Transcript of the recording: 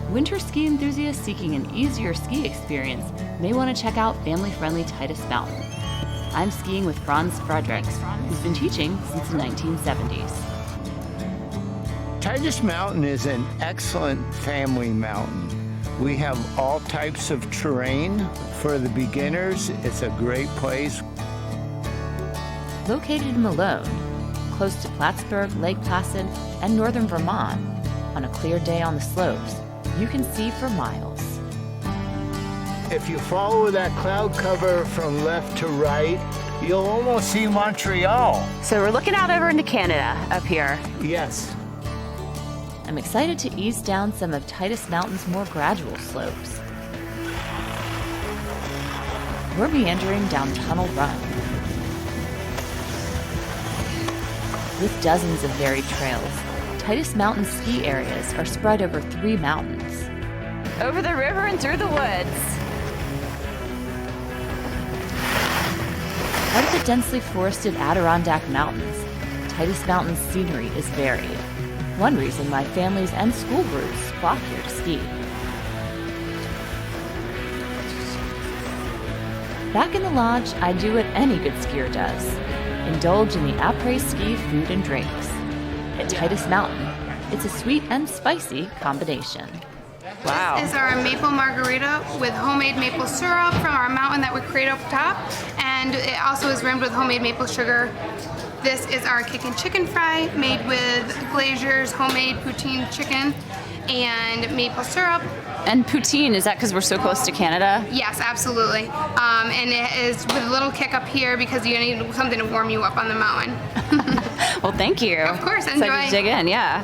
Winter ski enthusiasts seeking an easier ski experience may want to check out family-friendly Titus Mountain. I'm skiing with Franz Fredericks, who's been teaching since the 1970s. Titus Mountain is an excellent family mountain. We have all types of terrain. For the beginners, it's a great place. Located in Malone, close to Plattsburgh, Lake Placid, and northern Vermont, on a clear day on the slopes, you can see for miles. If you follow that cloud cover from left to right, you'll almost see Montreal. So we're looking out over into Canada up here. Yes. I'm excited to ease down some of Titus Mountain's more gradual slopes. We're meandering down Tunnel Run. With dozens of varied trails, Titus Mountain ski areas are spread over 3 mountains. Over the river and through the woods. Part of the densely forested Adirondack Mountains, Titus Mountain's scenery is varied. One reason why families and school groups flock here to ski. Back in the lodge, I do what any good skier does. Indulge in the après-ski food and drinks. At Titus Mountain, it's a sweet and spicy combination. Wow. This is our maple margarita with homemade maple syrup from our mountain that we create up top, and it also is rimmed with homemade maple sugar. This is our kickin' chicken fry made with Glazier's homemade poutine chicken and maple syrup. And poutine, is that because we're so close to Canada? Yes, absolutely. And it is with a little kick up here because you need something to warm you up on the mountain. Well, thank you. Of course, Excited enjoy. to dig in, yeah.